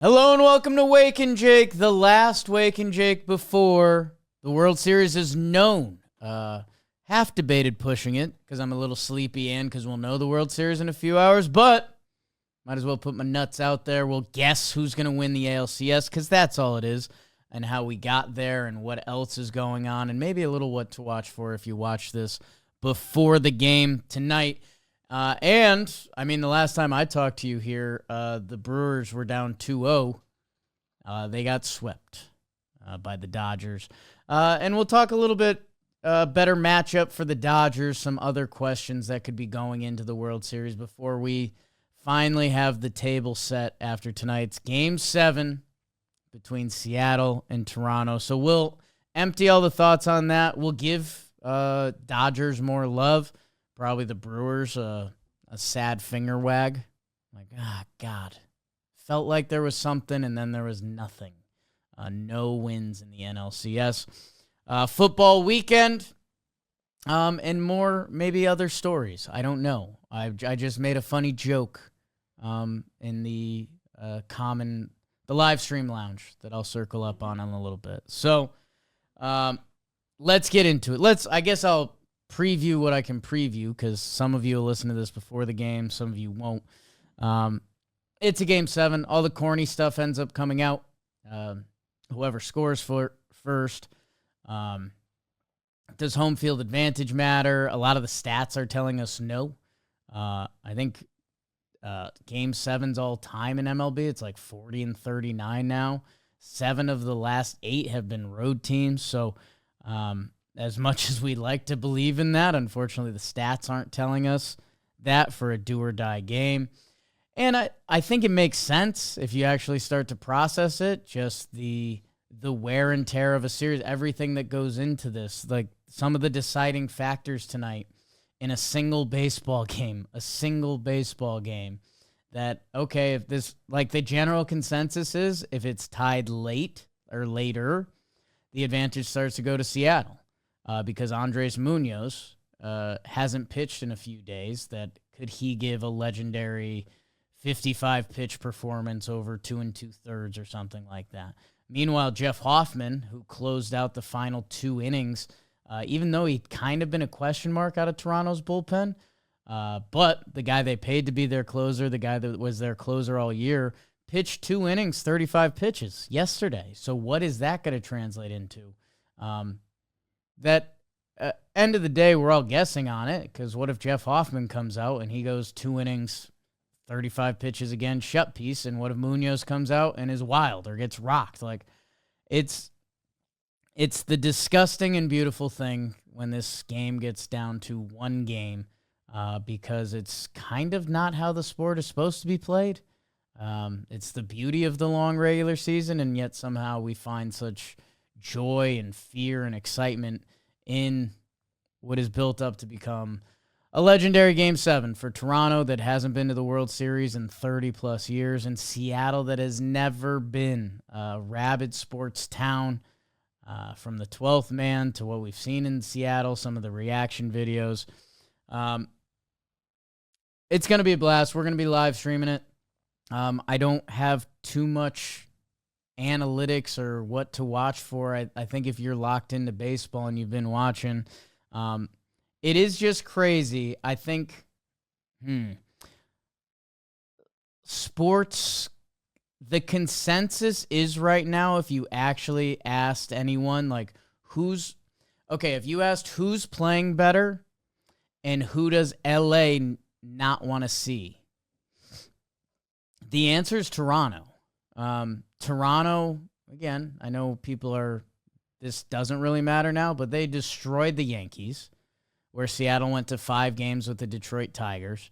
Hello and welcome to Wake and Jake, the last Wake and Jake before the World Series is known. Half debated pushing it because I'm a little sleepy and because we'll know the World Series in a few hours, but might as well put my nuts out there. We'll guess who's going to win the ALCS because that's all it is, and how we got there and what else is going on, and maybe a little what to watch for if you watch this before the game tonight. The last time I talked to you here, the Brewers were down 2-0. They got swept by the Dodgers. And we'll talk a little bit better matchup for the Dodgers, some other questions that could be going into the World Series before we finally have the table set after tonight's Game 7 between Seattle and Toronto. So we'll empty all the thoughts on that. We'll give Dodgers more love. Probably the Brewers, a sad finger wag. Like, God. Felt like there was something, and then there was nothing. No wins in the NLCS. Football weekend, and more, maybe other stories. I don't know. I just made a funny joke in the live stream lounge that I'll circle up on in a little bit. So let's get into it. I guess I'll preview what I can preview because some of you will listen to this before the game, some of you won't. It's a Game 7. All the corny stuff ends up coming out. Whoever scores first. Does home field advantage matter? A lot of the stats are telling us no. I think Game 7's all time in MLB. It's like 40-39 now. 7 of the last 8 have been road teams. So, as much as we'd like to believe in that, unfortunately, the stats aren't telling us that for a do-or-die game. And I think it makes sense if you actually start to process it, just the wear and tear of a series, everything that goes into this, like some of the deciding factors tonight in a single baseball game, that, okay, if this, like the general consensus is, if it's tied late or later, the advantage starts to go to Seattle. Because Andres Munoz hasn't pitched in a few days. That could he give a legendary 55-pitch performance over 2 2/3 or something like that. Meanwhile, Jeff Hoffman, who closed out the final 2 innings, even though he'd kind of been a question mark out of Toronto's bullpen, but the guy they paid to be their closer, the guy that was their closer all year, pitched 2 innings, 35 pitches yesterday. So what is that going to translate into? End of the day, we're all guessing on it, because what if Jeff Hoffman comes out and he goes 2 innings, 35 pitches again, shut piece, and what if Munoz comes out and is wild or gets rocked? Like, it's the disgusting and beautiful thing when this game gets down to one game, because it's kind of not how the sport is supposed to be played. It's the beauty of the long regular season, and yet somehow we find such joy and fear and excitement in what is built up to become a legendary Game 7 for Toronto that hasn't been to the World Series in 30-plus years, and Seattle that has never been a rabid sports town, from the 12th man to what we've seen in Seattle, some of the reaction videos. It's going to be a blast. We're going to be live streaming it. I don't have too much analytics or what to watch for. I think if you're locked into baseball and you've been watching, it is just crazy. I think sports, the consensus is right now, if you actually asked anyone, like, if you asked who's playing better and who does LA not want to see, the answer is Toronto. Toronto, again, I know this doesn't really matter now, but they destroyed the Yankees, where Seattle went to 5 games with the Detroit Tigers.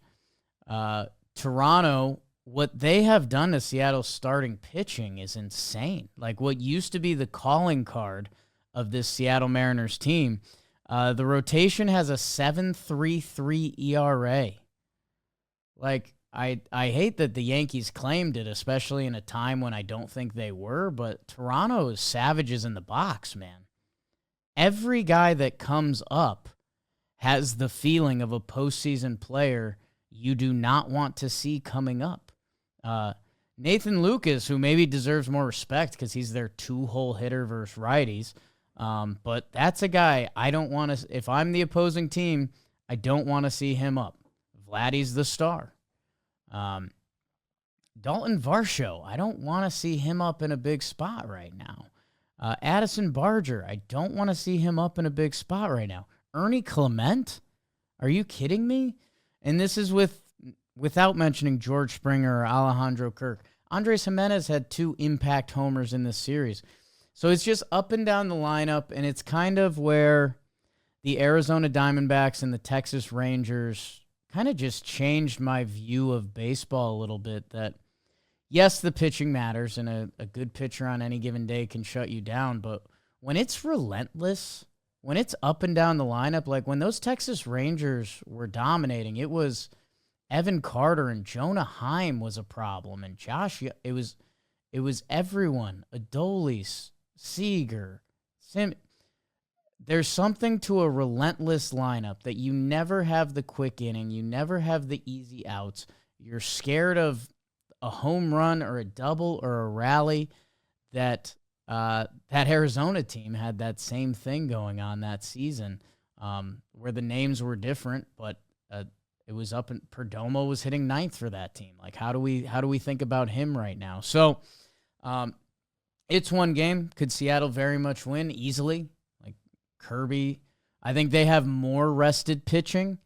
Toronto, what they have done to Seattle's starting pitching is insane. Like, what used to be the calling card of this Seattle Mariners team, the rotation has a 7.33 ERA. Like, I hate that the Yankees claimed it, especially in a time when I don't think they were, but Toronto is savages in the box, man. Every guy that comes up has the feeling of a postseason player you do not want to see coming up. Nathan Lucas, who maybe deserves more respect because he's their 2-hole hitter versus righties. But that's a guy I don't want to, if I'm the opposing team, I don't want to see him up. Vladdy's the star. Dalton Varsho, I don't want to see him up in a big spot right now. Addison Barger, I don't want to see him up in a big spot right now. Ernie Clement? Are you kidding me? And this is without mentioning George Springer or Alejandro Kirk. Andres Jimenez had 2 impact homers in this series. So it's just up and down the lineup, and it's kind of where the Arizona Diamondbacks and the Texas Rangers kind of just changed my view of baseball a little bit, that yes, the pitching matters, and a good pitcher on any given day can shut you down, but when it's relentless, when it's up and down the lineup, like when those Texas Rangers were dominating, it was Evan Carter and Jonah Heim was a problem, and Josh, it was everyone, Adolis, Seager, there's something to a relentless lineup that you never have the quick inning, you never have the easy outs, you're scared of a home run or a double or a rally. That Arizona team had that same thing going on that season, where the names were different, but it was up, and Perdomo was hitting 9th for that team. Like, how do we think about him right now? So it's one game. Could Seattle very much win easily? Like Kirby, I think they have more rested pitching.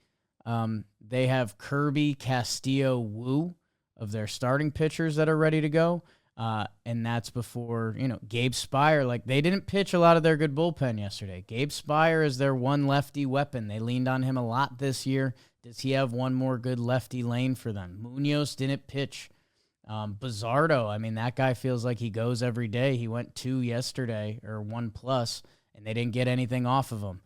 They have Kirby, Castillo, Wu of their starting pitchers that are ready to go. And that's before, Gabe Spire. Like, they didn't pitch a lot of their good bullpen yesterday. Gabe Spire is their one lefty weapon. They leaned on him a lot this year. Does he have one more good lefty lane for them? Munoz didn't pitch. Bizzardo, I mean, that guy feels like he goes every day. He went 2 yesterday, or 1+, and they didn't get anything off of him.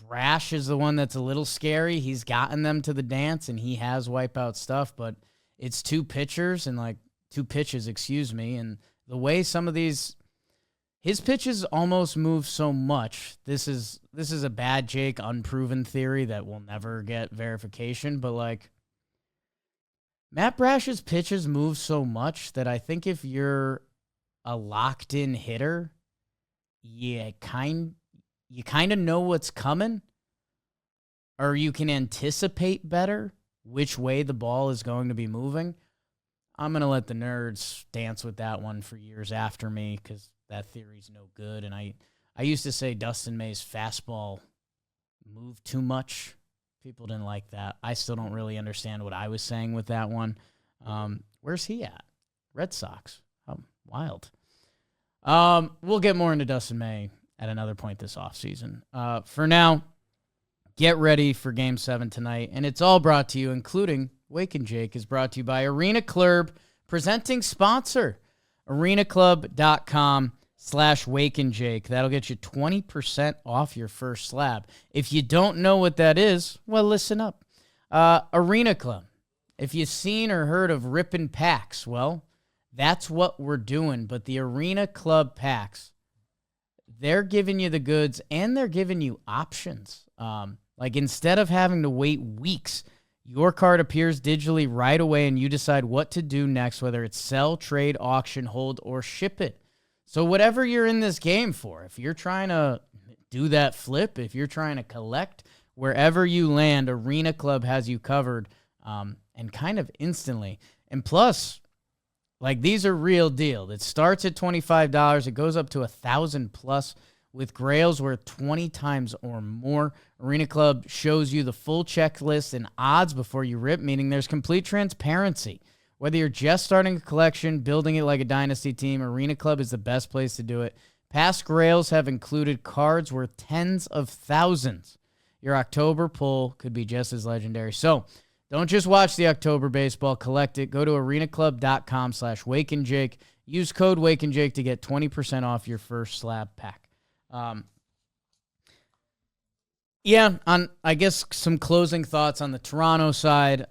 Brash is the one that's a little scary. He's gotten them to the dance, and he has wipeout stuff, but it's 2 pitchers and, 2 pitches, and the way some of his pitches almost move so much. This is a bad Jake unproven theory that will never get verification, but Matt Brash's pitches move so much that I think if you're a locked-in hitter, you kind of know what's coming, or you can anticipate better which way the ball is going to be moving. I'm going to let the nerds dance with that one for years after me, because that theory's no good. And I used to say Dustin May's fastball moved too much. People didn't like that. I still don't really understand what I was saying with that one. Where's he at? Red Sox. Oh, wild. We'll get more into Dustin May at another point this offseason. For now, get ready for Game 7 tonight. And it's all brought to you, including Wake and Jake, is brought to you by Arena Club, presenting sponsor, arenaclub.com/Wake and Jake. That'll get you 20% off your first slab. If you don't know what that is, well, listen up. Arena Club. If you've seen or heard of Rippin' Packs, well, that's what we're doing. But the Arena Club packs, they're giving you the goods, and they're giving you options. Instead of having to wait weeks, your card appears digitally right away, and you decide what to do next, whether it's sell, trade, auction, hold, or ship it. So whatever you're in this game for, if you're trying to do that flip, if you're trying to collect, wherever you land, Arena Club has you covered, and kind of instantly. And plus, these are real deal. It starts at $25. It goes up to $1,000+. With Grails worth 20 times or more. Arena Club shows you the full checklist and odds before you rip, meaning there's complete transparency. Whether you're just starting a collection, building it like a dynasty team, Arena Club is the best place to do it. Past Grails have included cards worth tens of thousands. Your October pull could be just as legendary. So don't just watch the October baseball, collect it. Go to arenaclub.com/Wake and Jake. Use code Wake and Jake to get 20% off your first slab pack. I guess some closing thoughts on the Toronto side.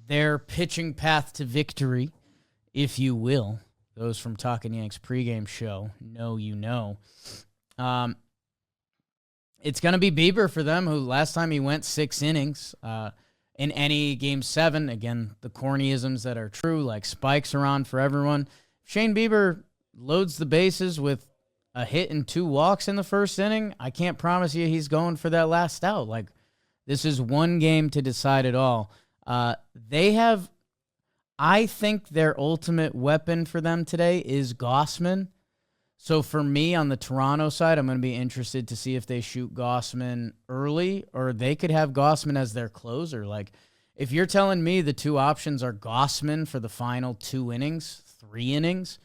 Their pitching path to victory, if you will. Those from Talkin' Yanks pregame show know you know. It's going to be Bieber for them, who last time he went 6 innings. in any Game 7. Again, the cornyisms that are true, like spikes are on for everyone. Shane Bieber loads the bases with a hit and 2 walks in the first inning. I can't promise you he's going for that last out. Like, this is one game to decide it all. I think their ultimate weapon for them today is Gossman. So for me on the Toronto side, I'm going to be interested to see if they shoot Gossman early, or they could have Gossman as their closer. Like, if you're telling me the 2 options are Gossman for the final 2 innings, 3 innings,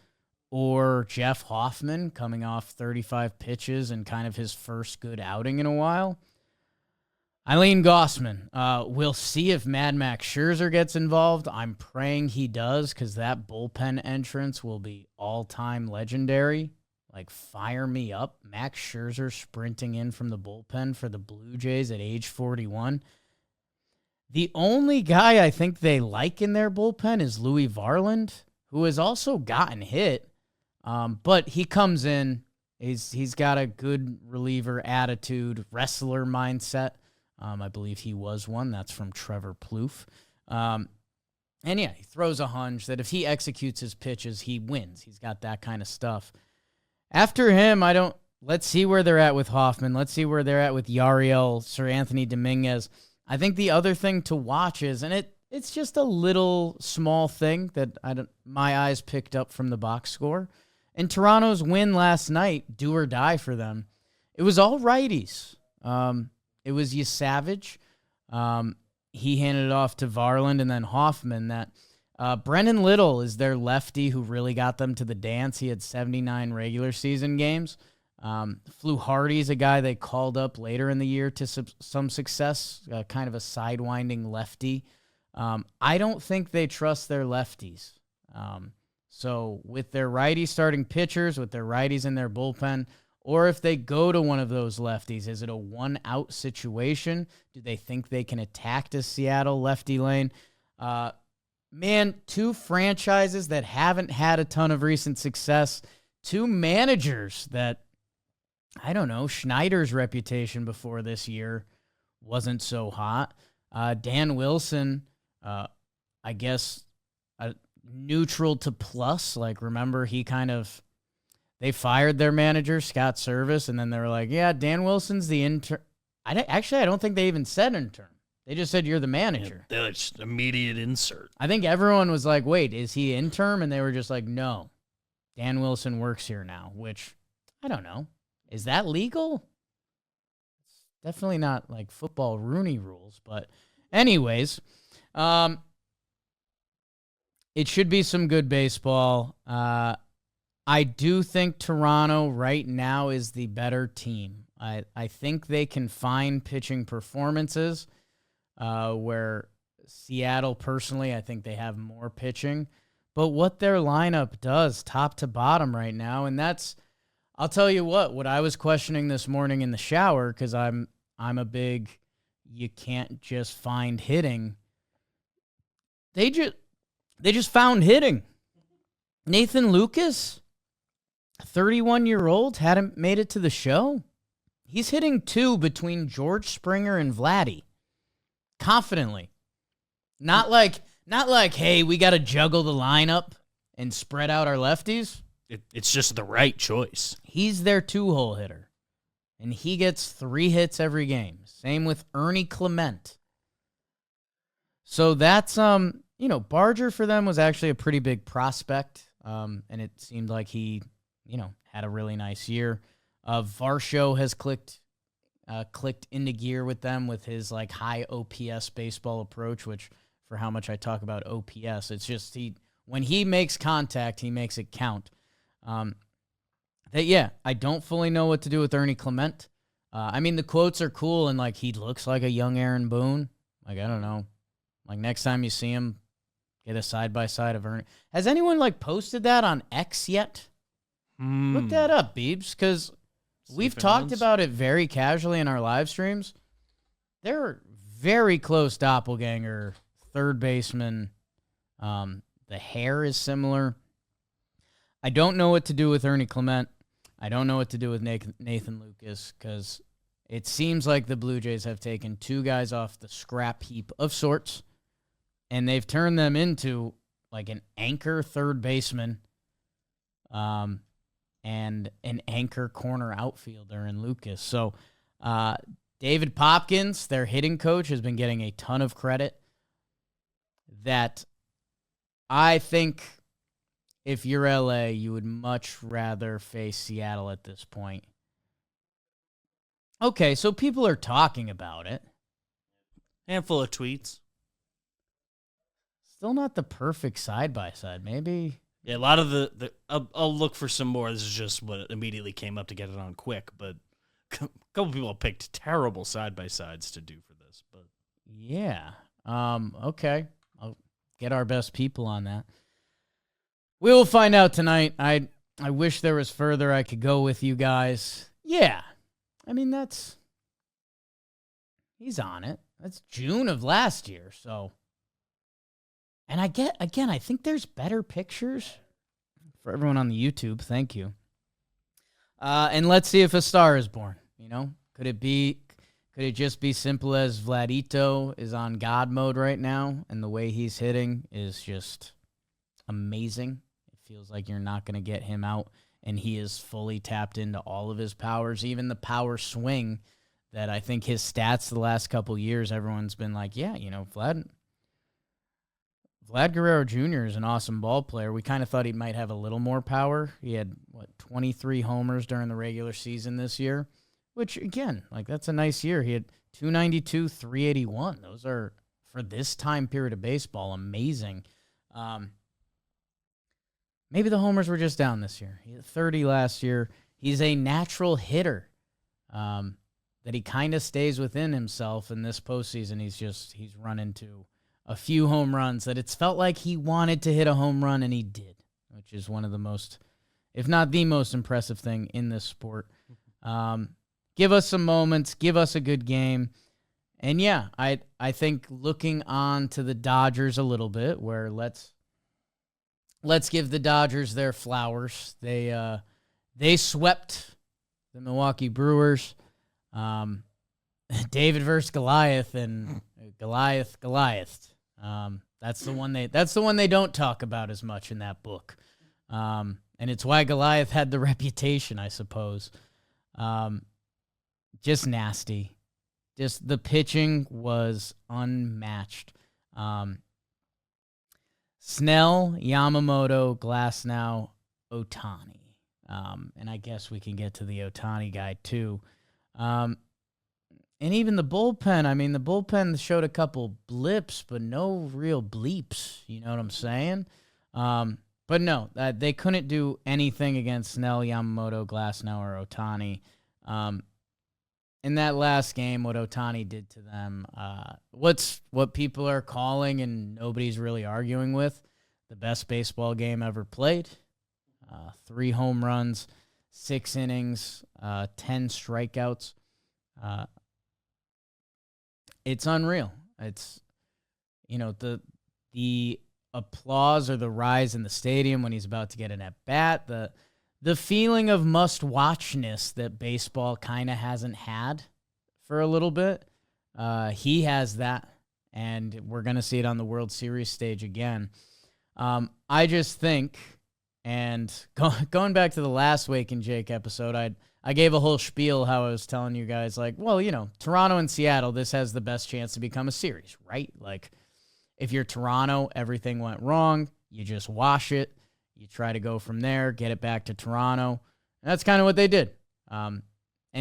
or Jeff Hoffman coming off 35 pitches and kind of his first good outing in a while, I lean Gossman. We'll see if Mad Max Scherzer gets involved. I'm praying he does, because that bullpen entrance will be all-time legendary. Like, fire me up. Max Scherzer sprinting in from the bullpen for the Blue Jays at age 41. The only guy I think they like in their bullpen is Louis Varland, who has also gotten hit. But he comes in. He's got a good reliever attitude, wrestler mindset. I believe he was one. That's from Trevor Plouffe. And yeah, he throws a hunch that if he executes his pitches, he wins. He's got that kind of stuff. After him, let's see where they're at with Hoffman. Let's see where they're at with Yariel, Sir Anthony Dominguez. I think the other thing to watch is, and it's just a little small thing that my eyes picked up from the box score. In Toronto's win last night, do or die for them, it was all righties. It was Savage. He handed it off to Varland, and then Hoffman. That Brendan Little is their lefty who really got them to the dance. He had 79 regular season games. Flew Hardy's a guy they called up later in the year to some success, kind of a sidewinding lefty. I don't think they trust their lefties. So with their righty starting pitchers, with their righties in their bullpen, or if they go to one of those lefties, is it a one-out situation? Do they think they can attack the Seattle lefty lane? Man, 2 franchises that haven't had a ton of recent success, 2 managers that, I don't know, Schneider's reputation before this year wasn't so hot. Dan Wilson, I guess, neutral to plus. Like, remember, they fired their manager, Scott Service, and then they were like, yeah, Dan Wilson's the intern. I don't think they even said intern. They just said, you're the manager. Yeah, that's immediate insert. I think everyone was like, wait, is he interim? And they were just like, no, Dan Wilson works here now, which, I don't know. Is that legal? It's definitely not like football Rooney rules. But anyways, it should be some good baseball. I do think Toronto right now is the better team. I think they can find pitching performances where Seattle, personally, I think they have more pitching. But what their lineup does top to bottom right now, and that's, I'll tell you what I was questioning this morning in the shower, because I'm a big, you can't just find hitting. They just found hitting. Nathan Lucas, 31-year-old, hadn't made it to the show. He's hitting 2 between George Springer and Vladdy. Confidently. Not like, hey, we got to juggle the lineup and spread out our lefties. It's just the right choice. He's their 2-hole hitter, and he gets 3 hits every game. Same with Ernie Clement. So that's, Barger for them was actually a pretty big prospect, and it seemed like he, had a really nice year. Varsho has clicked into gear with them with his like high OPS baseball approach, which for how much I talk about OPS, it's just when he makes contact, he makes it count. I don't fully know what to do with Ernie Clement. The quotes are cool, and like he looks like a young Aaron Boone. Like, I don't know. Like, next time you see him, get a side-by-side of Ernie. Has anyone like posted that on X yet? Look that up, Beebs, because we've talked about it very casually in our live streams. They're very close doppelganger, third baseman. The hair is similar. I don't know what to do with Ernie Clement. I don't know what to do with Nathan Lucas, because It seems like the Blue Jays have taken two guys off the scrap heap of sorts, and they've turned them into like an anchor third baseman, and an anchor corner outfielder in Lucas. So David Popkins, their hitting coach, has been getting a ton of credit. That I think if you're LA, you would much rather face Seattle at this point. Okay, so people are talking about it. Handful of tweets. Still not the perfect side-by-side. Maybe. Yeah, a lot of the I'll look for some more. This is just what immediately came up to get it on quick, but a couple people picked terrible side-by-sides to do for this. But yeah. Okay. I'll get our best people on that. We will find out tonight. I wish there was further I could go with you guys. Yeah. I mean, he's on it. That's June of last year, so. And I think there's better pictures for everyone on the YouTube. Thank you. And let's see if a star is born. Could it just be simple as Vladito is on God mode right now, and the way he's hitting is just amazing. It feels like you're not going to get him out, and he is fully tapped into all of his powers, even the power swing that I think his stats the last couple years, everyone's been like, yeah, Vlad Guerrero Jr. is an awesome ball player. We kind of thought he might have a little more power. He had, 23 homers during the regular season this year, which, again, that's a nice year. He had 292, 381. Those are, for this time period of baseball, amazing. Maybe the homers were just down this year. He had 30 last year. He's a natural hitter that he kind of stays within himself. In this postseason, he's run into a few home runs that it's felt like he wanted to hit a home run, and he did, which is one of the most, if not the most impressive thing in this sport. Give us some moments. Give us a good game. And, yeah, I think looking on to the Dodgers a little bit, where let's give the Dodgers their flowers. They swept the Milwaukee Brewers. David versus Goliath, and Goliath. That's the one they don't talk about as much in that book. And it's why Goliath had the reputation, I suppose. Just nasty. Just the pitching was unmatched. Snell, Yamamoto, Glasnow, Ohtani. And I guess we can get to the Ohtani guy too. And even the bullpen, the bullpen showed a couple blips, but no real bleeps. You know what I'm saying? But no, they couldn't do anything against Snell, Yamamoto, Glasnow, or Ohtani. In that last game, what Ohtani did to them, what people are calling and nobody's really arguing with, the best baseball game ever played. 3 home runs, 6 innings, 10 strikeouts. It's unreal. It's, the applause or the rise in the stadium when he's about to get an at-bat, the feeling of must-watchness that baseball kind of hasn't had for a little bit. He has that, and we're going to see it on the World Series stage again. I just think, and going back to the last Wake and Jake episode, I gave a whole spiel how I was telling you guys, Toronto and Seattle, this has the best chance to become a series, right? If you're Toronto, everything went wrong. You just wash it. You try to go from there, get it back to Toronto. And that's kind of what they did. And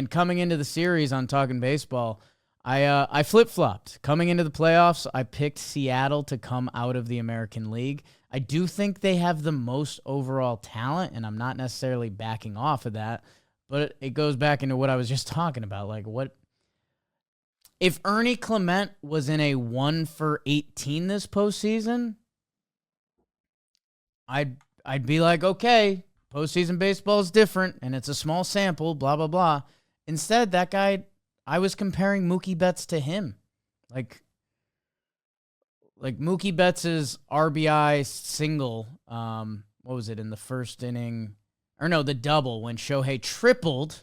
coming into the series on Talking Baseball, I flip-flopped. Coming into the playoffs, I picked Seattle to come out of the American League. I do think they have the most overall talent, and I'm not necessarily backing off of that. But it goes back into what I was just talking about. What if Ernie Clement was in a 1-for-18 this postseason? I'd be like, okay, postseason baseball is different, and it's a small sample, blah, blah, blah. Instead, that guy, I was comparing Mookie Betts to him. Like Mookie Betts' RBI single, what was it, in the first inning? Or no, the double when Shohei tripled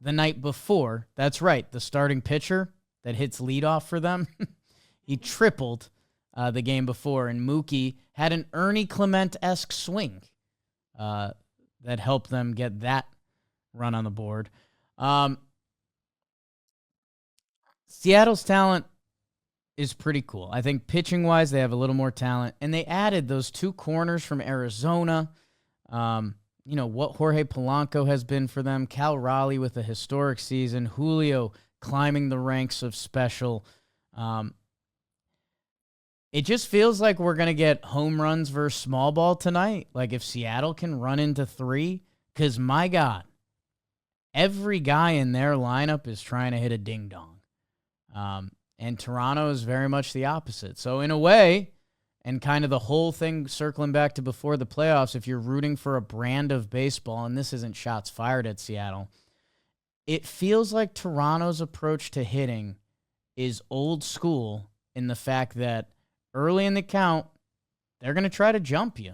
the night before. That's right, the starting pitcher that hits leadoff for them, he tripled the game before, and Mookie had an Ernie Clement-esque swing that helped them get that run on the board. Seattle's talent is pretty cool. I think pitching-wise, they have a little more talent, and they added those 2 corners from Arizona. What Jorge Polanco has been for them, Cal Raleigh with a historic season, Julio climbing the ranks of special. It just feels like we're going to get home runs versus small ball tonight. Like if Seattle can run into 3, because my God, every guy in their lineup is trying to hit a ding-dong. And Toronto is very much the opposite. So in a way, and kind of the whole thing circling back to before the playoffs, if you're rooting for a brand of baseball, and this isn't shots fired at Seattle, it feels like Toronto's approach to hitting is old school in the fact that early in the count, they're going to try to jump you.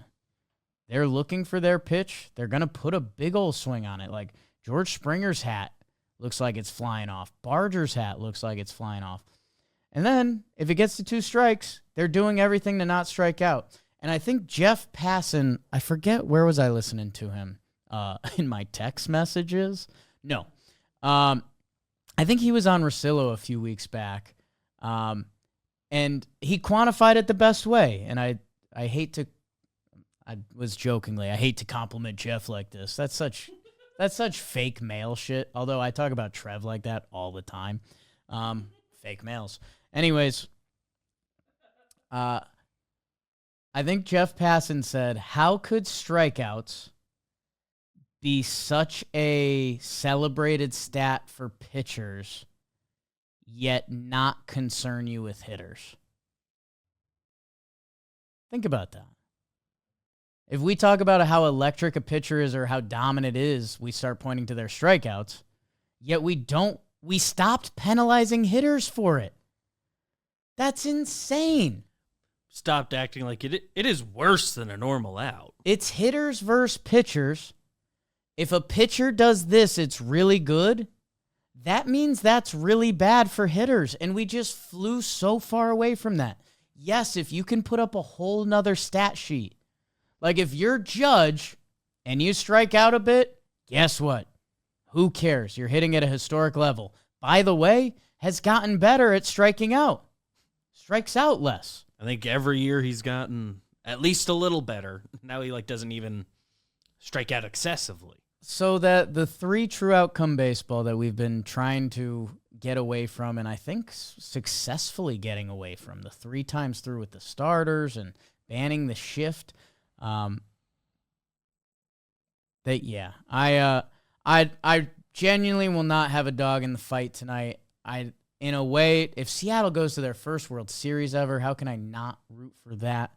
They're looking for their pitch. They're going to put a big old swing on it. Like George Springer's hat looks like it's flying off. Barger's hat looks like it's flying off. And then, if it gets to 2 strikes, they're doing everything to not strike out. And I think Jeff Passan, I forget, where was I listening to him? In my text messages? No. I think he was on Rosillo a few weeks back. And he quantified it the best way. And I was jokingly, I hate to compliment Jeff like this. That's such fake male shit. Although I talk about Trev like that all the time. Fake males. Anyways, I think Jeff Passan said, how could strikeouts be such a celebrated stat for pitchers, yet not concern you with hitters? Think about that. If we talk about how electric a pitcher is or how dominant it is, we start pointing to their strikeouts, yet we stopped penalizing hitters for it. That's insane. Stopped acting like it is worse than a normal out. It's hitters versus pitchers. If a pitcher does this, it's really good. That means that's really bad for hitters, and we just flew so far away from that. Yes, if you can put up a whole nother stat sheet, like if you're Judge and you strike out a bit, guess what? Who cares? You're hitting at a historic level. By the way, has gotten better at striking out. Strikes out less. I think every year he's gotten at least a little better. Now he doesn't even strike out excessively. So that the 3 true outcome baseball that we've been trying to get away from, and I think successfully getting away from, the 3 times through with the starters and banning the shift. I genuinely will not have a dog in the fight tonight. In a way, if Seattle goes to their first World Series ever, how can I not root for that?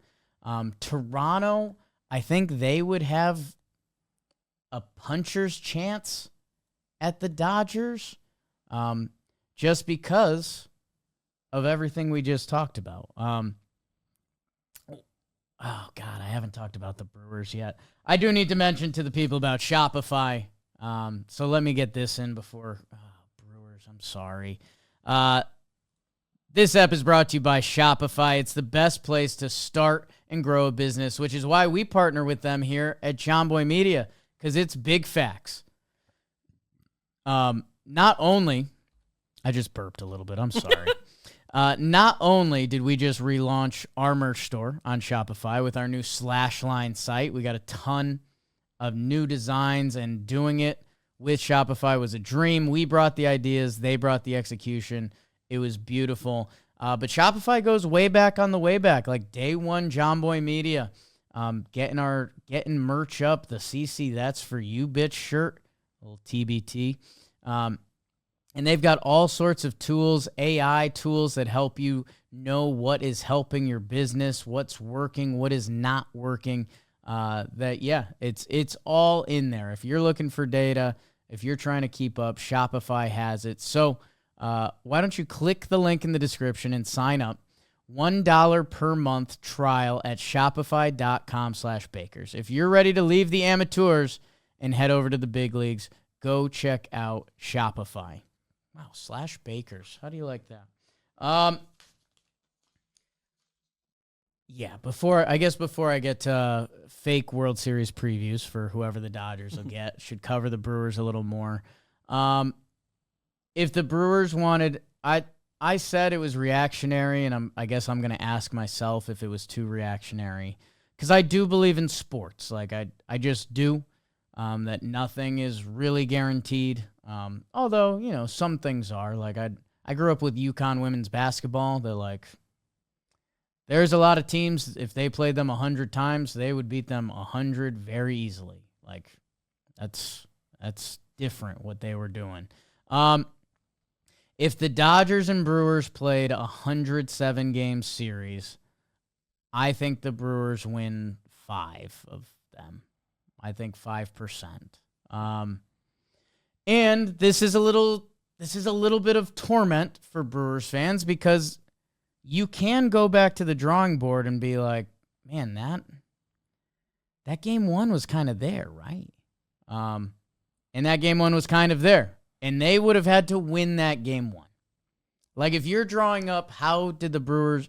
Toronto, I think they would have a puncher's chance at the Dodgers, just because of everything we just talked about. Oh, God, I haven't talked about the Brewers yet. I do need to mention to the people about Shopify. So let me get this in before Brewers. I'm sorry. This app is brought to you by Shopify. It's the best place to start and grow a business, which is why we partner with them here at John Boy Media, because it's big facts. Not only, I just burped a little bit. I'm sorry. Not only did we just relaunch our merch store on Shopify with our new /line site, we got a ton of new designs, and doing it with Shopify was a dream. We brought the ideas. They brought the execution. It was beautiful. But Shopify goes way back on the way back, like day one John Boy Media. Getting merch up, the CC That's For You bitch shirt, a little TBT. And they've got all sorts of tools, AI tools that help you know what is helping your business, what's working, what is not working. It's all in there. If you're looking for data, if you're trying to keep up, Shopify has it. So why don't you click the link in the description and sign up? $1 per month trial at shopify.com/bakers. If you're ready to leave the amateurs and head over to the big leagues, go check out Shopify. Wow, /Bakers. How do you like that? Yeah, before I get to fake World Series previews for whoever the Dodgers will get, should cover the Brewers a little more. If the Brewers wanted, I said it was reactionary, and I guess I'm going to ask myself if it was too reactionary, because I do believe in sports. Like, I just do, that nothing is really guaranteed. Although, you know, some things are. Like, I grew up with UConn women's basketball. They're like, there's a lot of teams, if they played them 100 times, they would beat them 100 very easily. Like, that's different what they were doing. If the Dodgers and Brewers played a 107-game series, I think the Brewers win 5 of them. I think 5%. And this is a little bit of torment for Brewers fans, because you can go back to the drawing board and be like, man, that game 1 was kind of there, right? And that game 1 was kind of there. And they would have had to win that game 1. Like, if you're drawing up how did the Brewers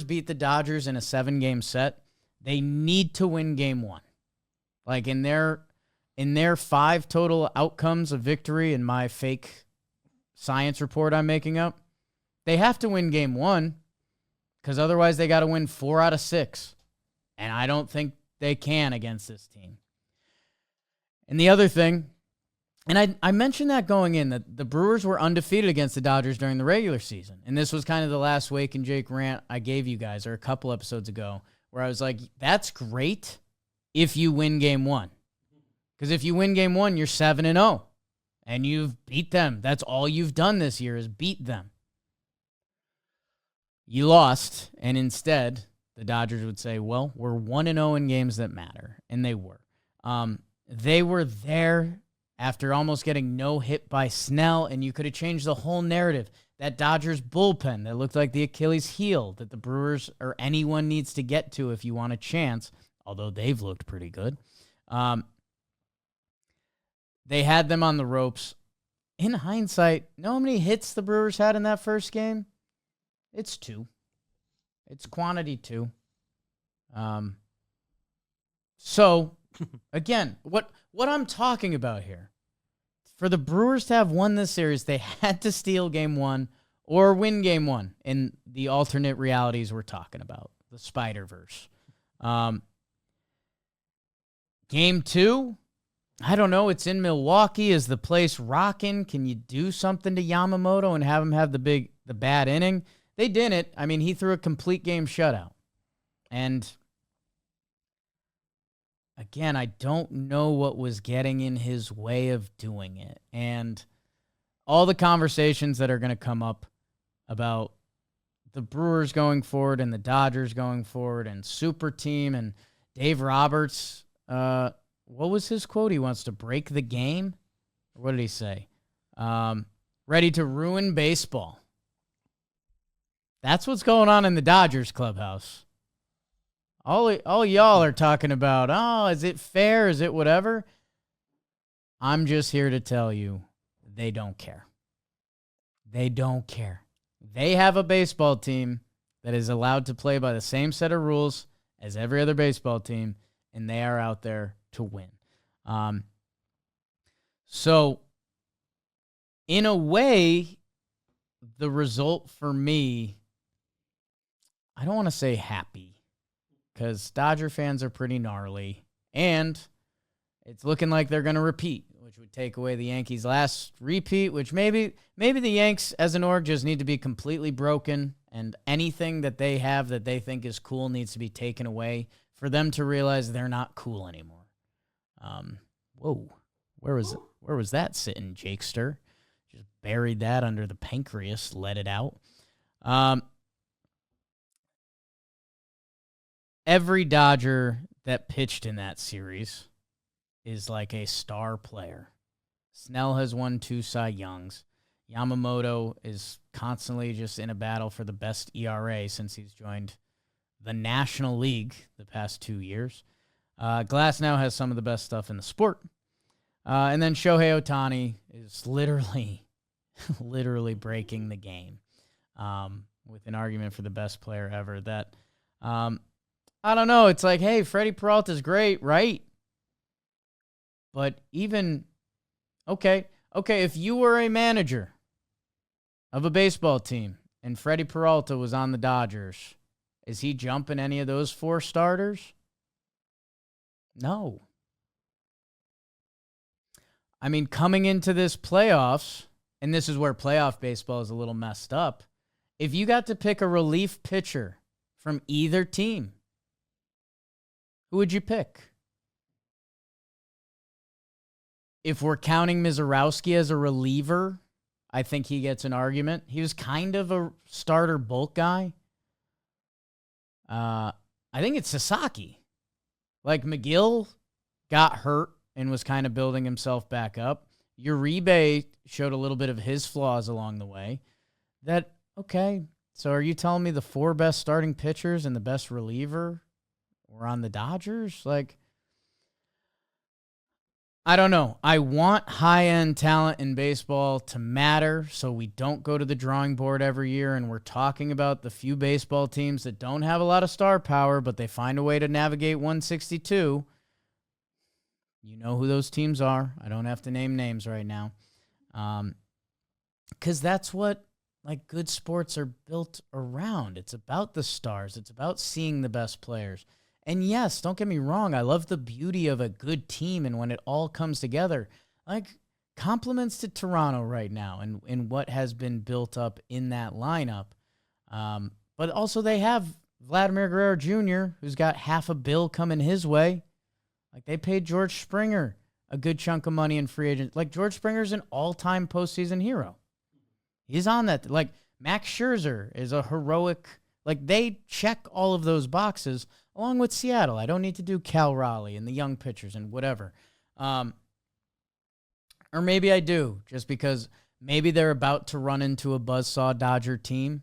beat the Dodgers in a 7-game set? They need to win game 1. Like, in their 5 total outcomes of victory in my fake science report I'm making up, they have to win game 1, because otherwise they got to win 4 out of 6. And I don't think they can against this team. And the other thing, and I mentioned that going in, that the Brewers were undefeated against the Dodgers during the regular season. And this was kind of the last Wake and Jake rant I gave you guys, or a couple episodes ago, where I was like, that's great if you win game 1. Because if you win game 1, you're 7-0. And you've beat them. That's all you've done this year, is beat them. You lost, and instead, the Dodgers would say, well, we're 1-0 in games that matter. And they were. They were there after almost getting no hit by Snell, and you could have changed the whole narrative. That Dodgers bullpen that looked like the Achilles heel that the Brewers or anyone needs to get to if you want a chance, although they've looked pretty good. They had them on the ropes. In hindsight, know how many hits the Brewers had in that first game? It's 2. It's quantity 2. So, again, what I'm talking about here, for the Brewers to have won this series, they had to steal game 1 or win game 1 in the alternate realities we're talking about, the Spider-Verse. Game 2, I don't know. It's in Milwaukee. Is the place rocking? Can you do something to Yamamoto and have him have the bad inning? They didn't. I mean, he threw a complete game shutout. And again, I don't know what was getting in his way of doing it. And all the conversations that are going to come up about the Brewers going forward and the Dodgers going forward and super team and Dave Roberts, what was his quote? He wants to break the game? What did he say? Ready to ruin baseball. That's what's going on in the Dodgers clubhouse. All y'all are talking about, oh, is it fair? Is it whatever? I'm just here to tell you, they don't care. They don't care. They have a baseball team that is allowed to play by the same set of rules as every other baseball team, and they are out there to win. So, in a way, the result for me, I don't want to say happy, because Dodger fans are pretty gnarly, and it's looking like they're going to repeat, which would take away the Yankees' last repeat, which maybe the Yanks as an org just need to be completely broken, and anything that they have that they think is cool needs to be taken away for them to realize they're not cool anymore. Whoa, where was that sitting, Jakester? Just buried that under the pancreas, let it out. Every Dodger that pitched in that series is like a star player. Snell has won 2 Cy Youngs. Yamamoto is constantly just in a battle for the best ERA since he's joined the National League the past 2 years. Glass now has some of the best stuff in the sport. And then Shohei Ohtani is literally breaking the game with an argument for the best player ever. That, I don't know. It's like, hey, Freddie Peralta's great, right? But even, okay, if you were a manager of a baseball team and Freddie Peralta was on the Dodgers, is he jumping any of those 4 starters? No. I mean, coming into this playoffs, and this is where playoff baseball is a little messed up, if you got to pick a relief pitcher from either team, who would you pick? If we're counting Mizorowski as a reliever, I think he gets an argument. He was kind of a starter bulk guy. I think it's Sasaki. Like, McGill got hurt and was kind of building himself back up. Uribe showed a little bit of his flaws along the way. Okay, so are you telling me the 4 best starting pitchers and the best reliever were on the Dodgers? Like, I don't know. I want high-end talent in baseball to matter so we don't go to the drawing board every year and we're talking about the few baseball teams that don't have a lot of star power, but they find a way to navigate 162. You know who those teams are. I don't have to name names right now. Because that's what good sports are built around. It's about the stars. It's about seeing the best players. And yes, don't get me wrong, I love the beauty of a good team and when it all comes together. Compliments to Toronto right now and what has been built up in that lineup. But also they have Vladimir Guerrero Jr., who's got $500 million coming his way. They paid George Springer a good chunk of money in free agent. George Springer's an all-time postseason hero. He's on that. Max Scherzer is a heroic. They check all of those boxes along with Seattle. I don't need to do Cal Raleigh and the young pitchers and whatever. Or maybe I do, just because maybe they're about to run into a buzzsaw Dodger team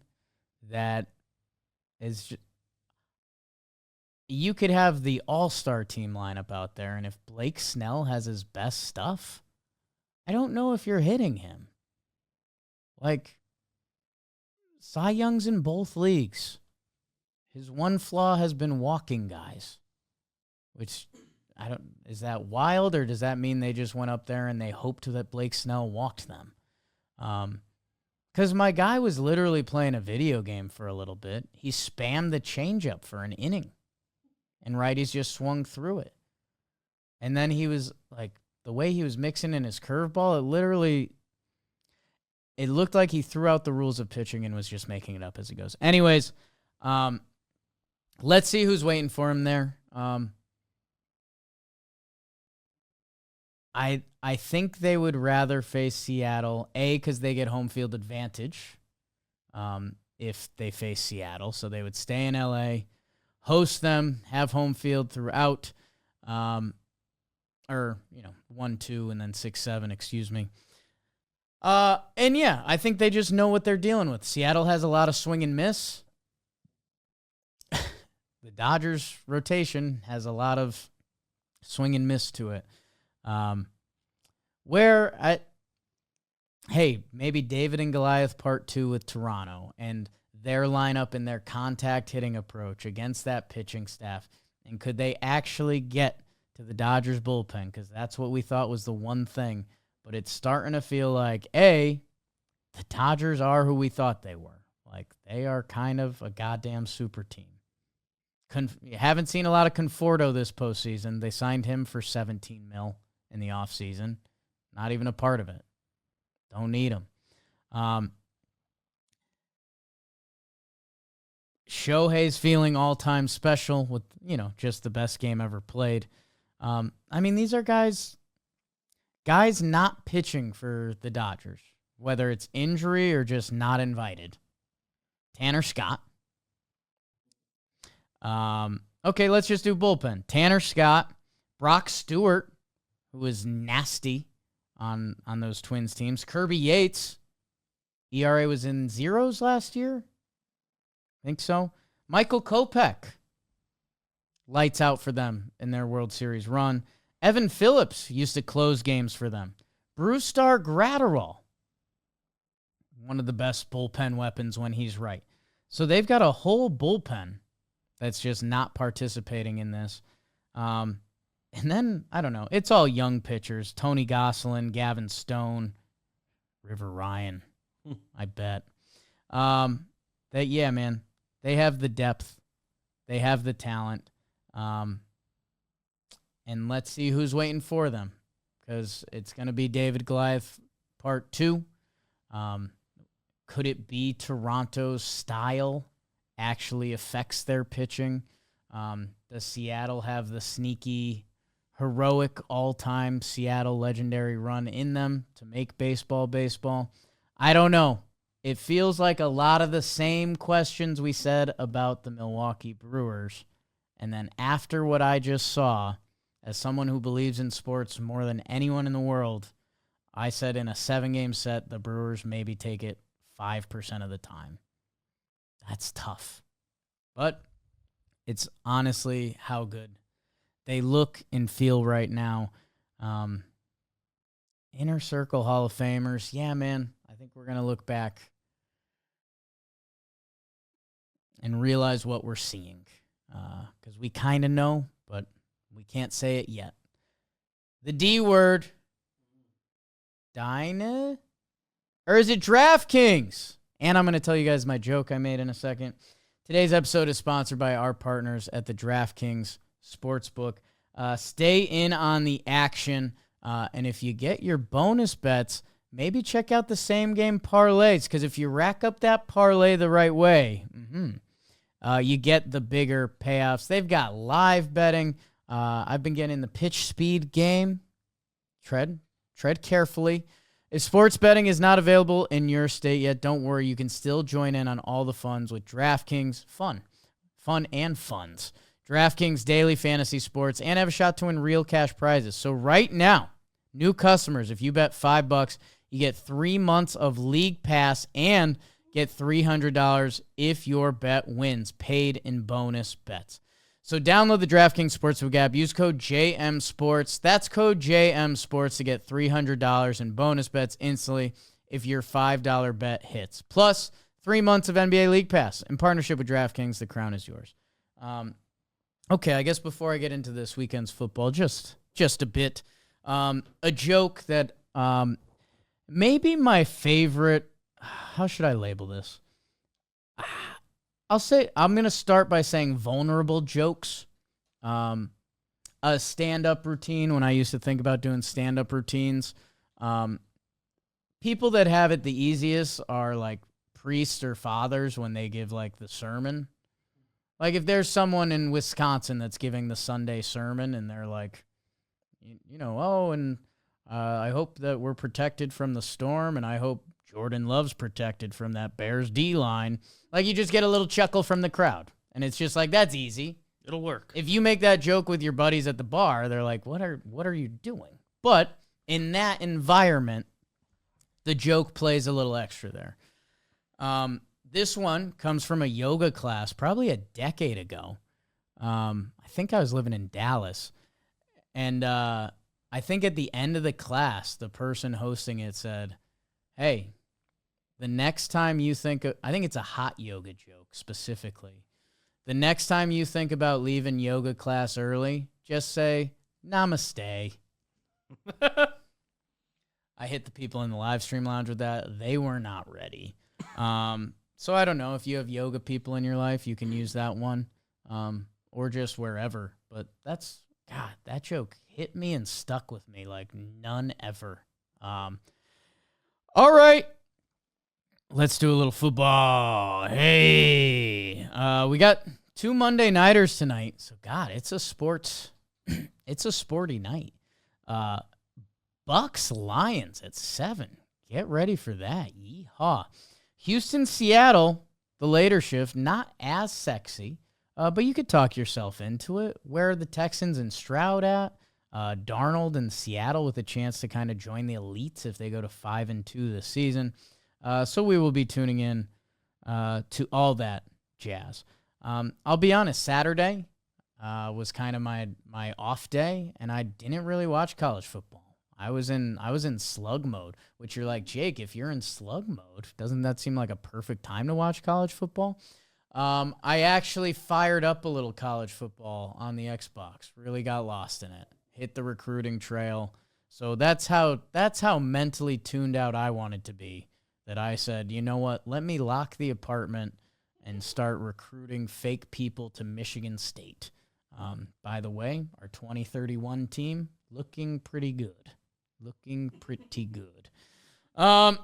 that is just, you could have the all-star team lineup out there, and if Blake Snell has his best stuff, I don't know if you're hitting him. Cy Young's in both leagues. His one flaw has been walking guys, which is that wild, or does that mean they just went up there and they hoped that Blake Snell walked them? Because my guy was literally playing a video game for a little bit. He spammed the changeup for an inning, and righties just swung through it. And then he was the way he was mixing in his curveball, it looked like he threw out the rules of pitching and was just making it up as he goes. Anyways, let's see who's waiting for him there. I think they would rather face Seattle, because they get home field advantage if they face Seattle. So they would stay in L.A., host them, have home field throughout, 1-2 and then 6-7, excuse me. And yeah, I think they just know what they're dealing with. Seattle has a lot of swing and miss. The Dodgers rotation has a lot of swing and miss to it. Maybe David and Goliath part 2 with Toronto and their lineup and their contact hitting approach against that pitching staff. And could they actually get to the Dodgers bullpen? Because that's what we thought was the one thing. But it's starting to feel like, the Dodgers are who we thought they were. They are kind of a goddamn super team. You haven't seen a lot of Conforto this postseason. They signed him for $17 million in the offseason. Not even a part of it. Don't need him. Shohei's feeling all-time special with, just the best game ever played. These are guys not pitching for the Dodgers, whether it's injury or just not invited. Tanner Scott. Okay, let's just do bullpen. Tanner Scott, Brock Stewart, who was nasty on those Twins teams. Kirby Yates, ERA was in zeros last year. I think so. Michael Kopech, lights out for them in their World Series run. Evan Phillips used to close games for them. Brewstar Gratterall, one of the best bullpen weapons when he's right. So they've got a whole bullpen that's just not participating in this. And then, I don't know, it's all young pitchers. Tony Gosselin, Gavin Stone, River Ryan, I bet. Yeah, man, they have the depth. They have the talent. And let's see who's waiting for them, because it's going to be David Goliath Part 2. Could it be Toronto's style actually affects their pitching? Does Seattle have the sneaky, heroic, all-time Seattle legendary run in them to make baseball baseball? I don't know. It feels like a lot of the same questions we said about the Milwaukee Brewers. And then after what I just saw, as someone who believes in sports more than anyone in the world, I said in a 7-game set, the Brewers maybe take it 5% of the time. That's tough. But it's honestly how good they look and feel right now. Inner Circle Hall of Famers, yeah, man, I think we're going to look back and realize what we're seeing. Because we kind of know, but we can't say it yet. The D word. Dyna? Or is it DraftKings? And I'm going to tell you guys my joke I made in a second. Today's episode is sponsored by our partners at the DraftKings Sportsbook. Stay in on the action. And if you get your bonus bets, maybe check out the same game parlays. Because if you rack up that parlay the right way, you get the bigger payoffs. They've got live betting. I've been getting the pitch speed game. Tread carefully. If sports betting is not available in your state yet, don't worry. You can still join in on all the funds with DraftKings. Fun and funds. DraftKings daily fantasy sports, and have a shot to win real cash prizes. So right now, new customers, if you bet $5, you get 3 months of League Pass and get $300 if your bet wins, paid in bonus bets. So download the DraftKings Sportsbook app. Use code JMSports. That's code JMSports to get $300 in bonus bets instantly if your $5 bet hits. Plus, 3 months of NBA League Pass. In partnership with DraftKings, the crown is yours. Okay, I guess before I get into this weekend's football, just a bit. A joke that maybe my favorite. How should I label this? I'm going to start by saying vulnerable jokes. A stand-up routine, when I used to think about doing stand-up routines. People that have it the easiest are like priests or fathers when they give like the sermon. Like if there's someone in Wisconsin that's giving the Sunday sermon and they're like, I hope that we're protected from the storm, and I hope Jordan Love's protected from that Bears D-line. Like, you just get a little chuckle from the crowd. And it's just like, that's easy. It'll work. If you make that joke with your buddies at the bar, they're like, what are you doing? But in that environment, the joke plays a little extra there. This one comes from a yoga class probably a decade ago. I think I was living in Dallas. And I think at the end of the class, the person hosting it said, hey, the next time you think of, I think it's a hot yoga joke specifically. The next time you think about leaving yoga class early, just say, namaste. I hit the people in the live stream lounge with that. They were not ready. So I don't know if you have yoga people in your life, you can use that one, or just wherever. But that joke hit me and stuck with me like none ever. All right. Let's do a little football. Hey, we got 2 Monday nighters tonight. So God, it's a sporty night. Bucks Lions at 7. Get ready for that. Yeehaw. Houston Seattle, the later shift, not as sexy, but you could talk yourself into it. Where are the Texans and Stroud at? Darnold and Seattle with a chance to kind of join the elites if they go to 5-2 this season. So we will be tuning in to all that jazz. I'll be honest, Saturday, was kind of my off day, and I didn't really watch college football. I was in slug mode, which you're like, Jake, if you're in slug mode, doesn't that seem like a perfect time to watch college football? I actually fired up a little college football on the Xbox. Really got lost in it. Hit the recruiting trail. So that's how mentally tuned out I wanted to be. That I said, you know what? Let me lock the apartment and start recruiting fake people to Michigan State. By the way, our 2031 team looking pretty good. Looking pretty good. That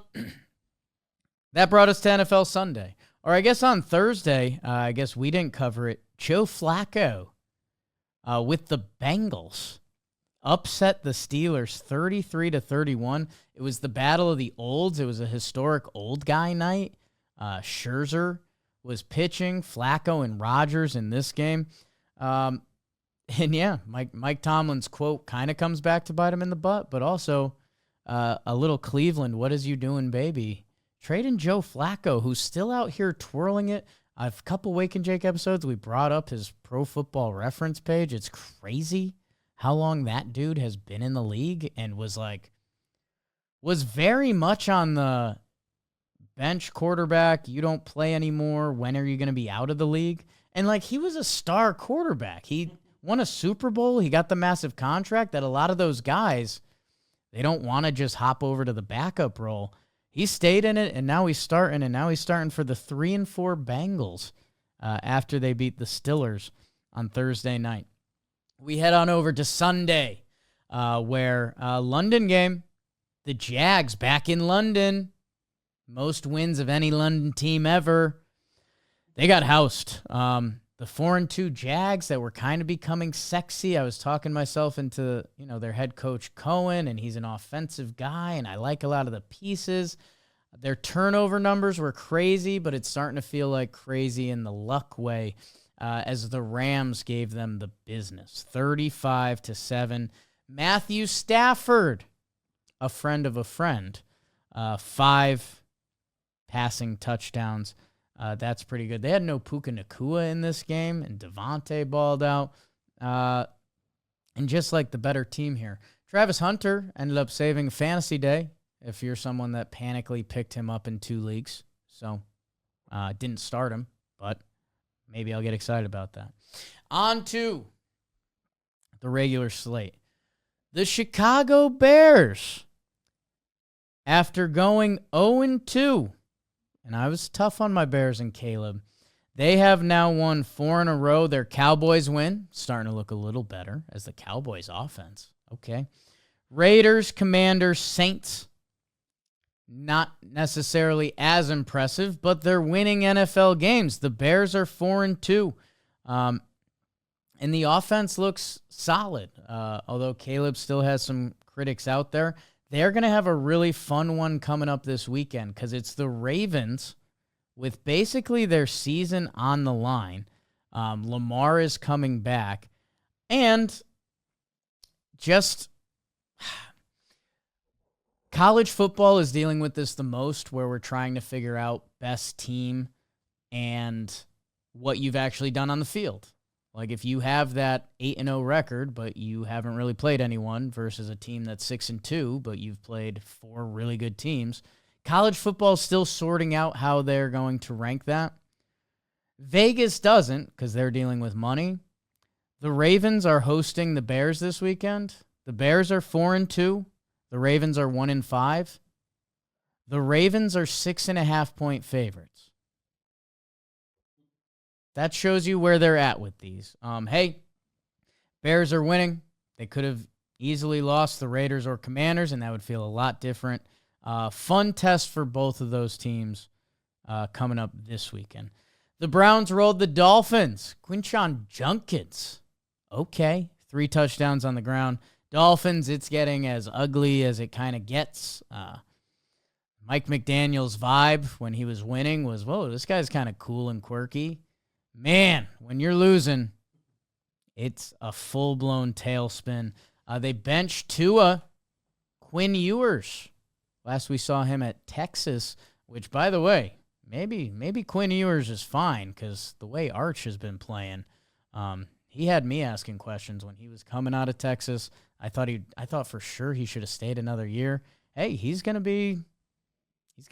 brought us to NFL Sunday. Or I guess on Thursday, I guess we didn't cover it. Joe Flacco with the Bengals upset the Steelers 33-31. It was the battle of the olds. It was a historic old guy night. Scherzer was pitching, Flacco and Rodgers in this game. And yeah, Mike Tomlin's quote kind of comes back to bite him in the butt, but also a little Cleveland, what is you doing, baby? Trading Joe Flacco, who's still out here twirling it. A couple Wake and Jake episodes, we brought up his Pro Football Reference page. It's crazy how long that dude has been in the league and was very much on the bench quarterback. You don't play anymore. When are you going to be out of the league? And he was a star quarterback. He won a Super Bowl. He got the massive contract that a lot of those guys, they don't want to just hop over to the backup role. He stayed in it, and now he's starting for the 3-4 Bengals after they beat the Steelers on Thursday night. We head on over to Sunday, where London game, the Jags back in London, most wins of any London team ever. They got housed. The 4-2 Jags that were kind of becoming sexy. I was talking myself into, their head coach Cohen, and he's an offensive guy, and I like a lot of the pieces. Their turnover numbers were crazy, but it's starting to feel like crazy in the luck way as the Rams gave them the business. 35-7. Matthew Stafford, a friend of a friend, 5 passing touchdowns. That's pretty good. They had no Puka Nacua in this game, and Devontae balled out. And just like the better team here, Travis Hunter ended up saving Fantasy Day if you're someone that panically picked him up in 2 leagues. So didn't start him, but maybe I'll get excited about that. On to the regular slate. The Chicago Bears, after going 0-2, and I was tough on my Bears and Caleb, they have now won 4 in a row. Their Cowboys win, starting to look a little better as the Cowboys offense. Okay. Raiders, Commanders, Saints, not necessarily as impressive, but they're winning NFL games. The Bears are 4-2. And the offense looks solid, although Caleb still has some critics out there. They're going to have a really fun one coming up this weekend because it's the Ravens with basically their season on the line. Lamar is coming back. And just college football is dealing with this the most, where we're trying to figure out best team and what you've actually done on the field. Like if you have that 8-0 record, but you haven't really played anyone versus a team that's 6-2, but you've played 4 really good teams. College football is still sorting out how they're going to rank that. Vegas doesn't because they're dealing with money. The Ravens are hosting the Bears this weekend. The Bears are 4-2. The Ravens are 1-5. The Ravens are 6.5-point favorites. That shows you where they're at with these. Hey, Bears are winning. They could have easily lost the Raiders or Commanders, and that would feel a lot different. Fun test for both of those teams coming up this weekend. The Browns rolled the Dolphins. Quinshon Judkins. Okay, 3 touchdowns on the ground. Dolphins, it's getting as ugly as it kind of gets. Mike McDaniel's vibe when he was winning was, whoa, this guy's kind of cool and quirky. Man, when you're losing, it's a full-blown tailspin. They benched Tua. Quinn Ewers. Last we saw him at Texas, which, by the way, maybe Quinn Ewers is fine because the way Arch has been playing, he had me asking questions when he was coming out of Texas. I thought for sure he should have stayed another year. Hey, he's gonna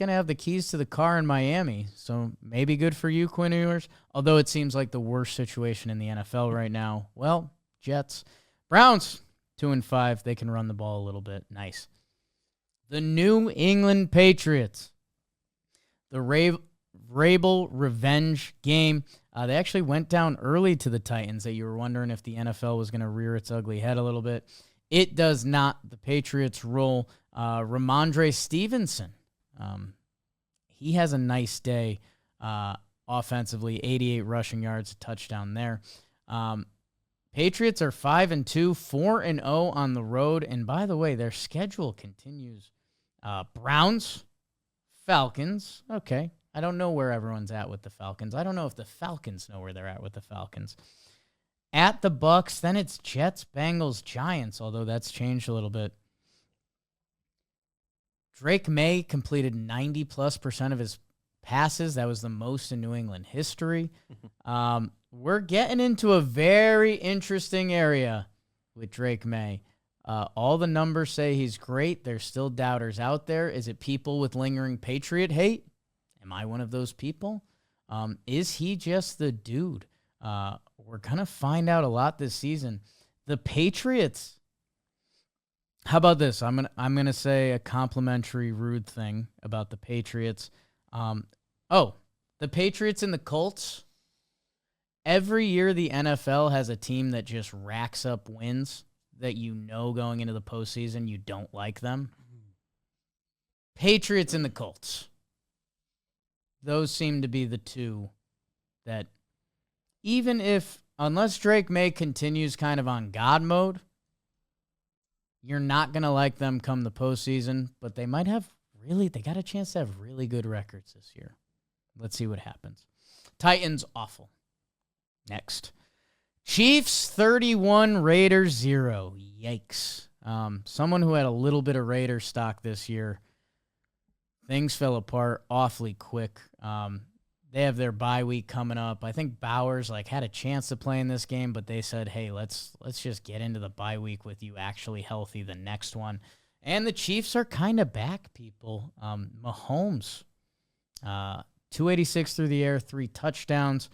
have the keys to the car in Miami, so maybe good for you, Quinn Ewers. Although it seems like the worst situation in the NFL right now. Well, Jets, Browns 2-5. They can run the ball a little bit. Nice. The New England Patriots. The Vrabel revenge game. They actually went down early to the Titans that you were wondering if the NFL was going to rear its ugly head a little bit. It does not. The Patriots roll. Ramondre Stevenson. He has a nice day offensively. 88 rushing yards, a touchdown there. Patriots are 5-2, 4-0 on the road. And by the way, their schedule continues. Browns, Falcons. Okay. I don't know where everyone's at with the Falcons. I don't know if the Falcons know where they're at with the Falcons. At the Bucks, then it's Jets, Bengals, Giants, although that's changed a little bit. Drake May completed 90+% of his passes. That was the most in New England history. We're getting into a very interesting area with Drake May. All the numbers say he's great. There's still doubters out there. Is it people with lingering Patriot hate? Am I one of those people? Is he just the dude? We're going to find out a lot this season. The Patriots. How about this? I'm gonna say a complimentary rude thing about the Patriots. The Patriots and the Colts. Every year the NFL has a team that just racks up wins that going into the postseason you don't like them. Patriots and the Colts. Those seem to be the two that unless Drake May continues kind of on God mode, you're not going to like them come the postseason, but they got a chance to have really good records this year. Let's see what happens. Titans, awful. Next. Chiefs 31, Raiders 0. Yikes. Someone who had a little bit of Raiders stock this year. Things fell apart awfully quick. They have their bye week coming up. I think Bowers had a chance to play in this game, but they said, hey, let's just get into the bye week with you actually healthy the next one. And the Chiefs are kind of back, people. Mahomes, 286 through the air, 3 touchdowns.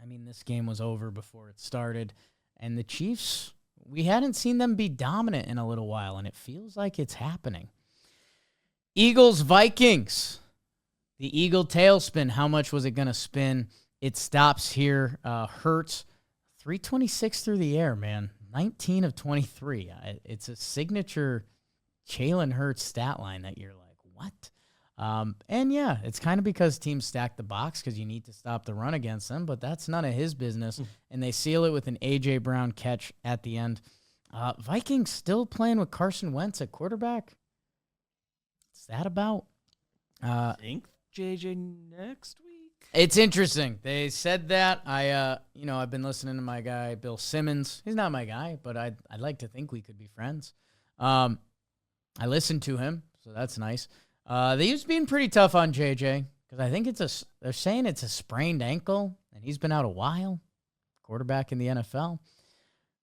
I mean, this game was over before it started. And the Chiefs, we hadn't seen them be dominant in a little while, and it feels like it's happening. Eagles, Vikings. The Eagle tailspin, how much was it going to spin? It stops here. Hurts, 326 through the air, man. 19 of 23. It's a signature Jalen Hurts stat line that you're like, what? And yeah, it's kind of because teams stack the box because you need to stop the run against them, but that's none of his business. And they seal it with an A.J. Brown catch at the end. Vikings still playing with Carson Wentz at quarterback. What's that about? I think JJ next week. It's interesting. They said that. I've been listening to my guy Bill Simmons. He's not my guy, but I'd like to think we could be friends. I listened to him, so that's nice. They was being pretty tough on JJ because I think they're saying it's a sprained ankle, and he's been out a while. Quarterback in the NFL.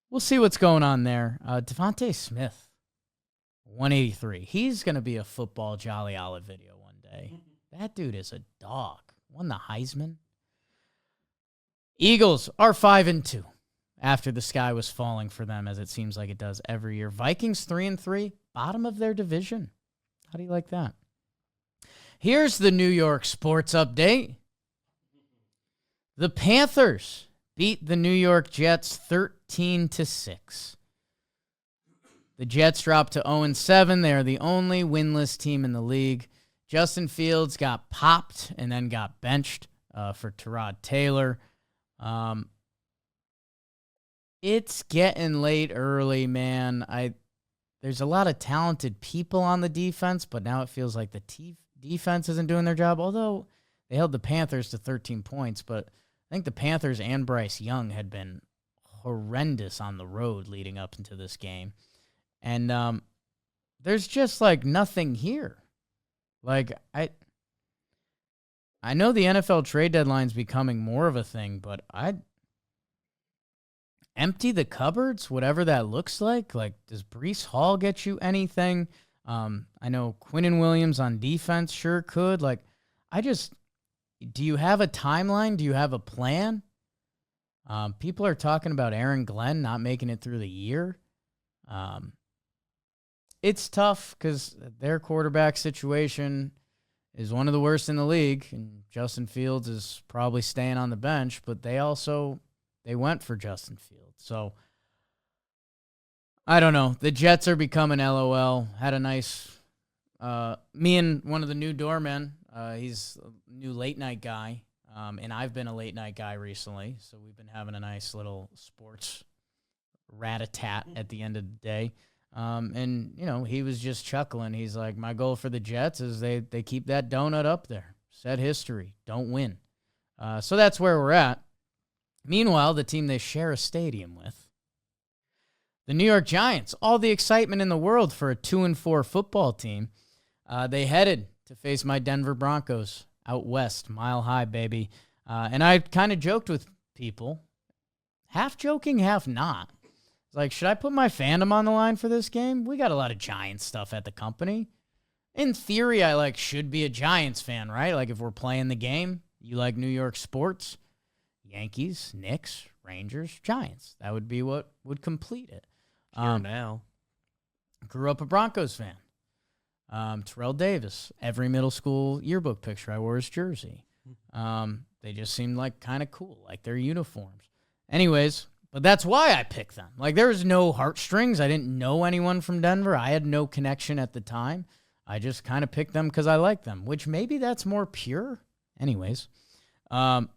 We'll see what's going on there. Devontae Smith, 183. He's going to be a football Jolly Olive video one day. That dude is a dog. Won the Heisman. Eagles are 5-2 after the sky was falling for them, as it seems like it does every year. Vikings 3-3, bottom of their division. How do you like that? Here's the New York sports update. The Panthers beat the New York Jets 13-6. The Jets dropped to 0-7. They are the only winless team in the league. Justin Fields got popped and then got benched for Tyrod Taylor. It's getting late early, man. There's a lot of talented people on the defense, but now it feels like the defense isn't doing their job, although they held the Panthers to 13 points. But I think the Panthers and Bryce Young had been horrendous on the road leading up into this game. And there's just, nothing here. I know the NFL trade deadline's becoming more of a thing, but empty the cupboards, whatever that looks like. Like, does Breece Hall get you anything? I know Quinnen Williams on defense sure could. Like, do you have a timeline? Do you have a plan? People are talking about Aaron Glenn not making it through the year. It's tough because their quarterback situation is one of the worst in the league, and Justin Fields is probably staying on the bench, but they went for Justin Fields. So, I don't know. The Jets are becoming LOL. Had a nice, me and one of the new doormen, he's a new late night guy, and I've been a late night guy recently, so we've been having a nice little sports rat-a-tat at the end of the day. And, he was just chuckling. He's like, my goal for the Jets is they keep that donut up there. Set history. Don't win. So that's where we're at. Meanwhile, the team they share a stadium with, the New York Giants, all the excitement in the world for a 2-4 football team. They headed to face my Denver Broncos out west, Mile High, baby. And I kind of joked with people, half joking, half not. It's like, should I put my fandom on the line for this game? We got a lot of Giants stuff at the company. In theory, I should be a Giants fan, right? Like, if we're playing the game, you like New York sports, Yankees, Knicks, Rangers, Giants. That would be what would complete it. Now. Grew up a Broncos fan. Terrell Davis, every middle school yearbook picture I wore his jersey. They just seemed like kind of cool, like their uniforms. Anyways, but that's why I picked them. Like, there was no heartstrings. I didn't know anyone from Denver. I had no connection at the time. I just kind of picked them because I like them, which maybe that's more pure. Anyways. And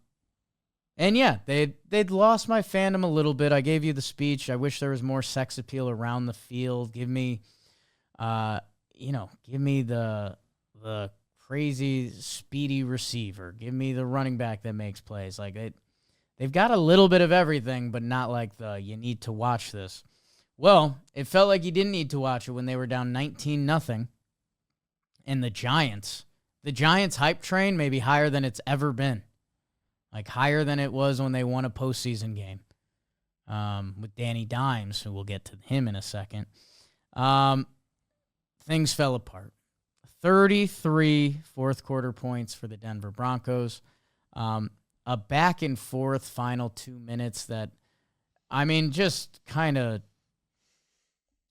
yeah, they'd lost my fandom a little bit. I gave you the speech. I wish there was more sex appeal around the field. Give me, give me the crazy speedy receiver. Give me the running back that makes plays. Like, they've got a little bit of everything, but not like you need to watch this. Well, it felt like you didn't need to watch it when they were down 19-0. And the Giants hype train may be higher than it's ever been. Like, higher than it was when they won a postseason game with Danny Dimes, who we'll get to him in a second. Things fell apart. 33 fourth-quarter points for the Denver Broncos. A back-and-forth final 2 minutes that, just kind of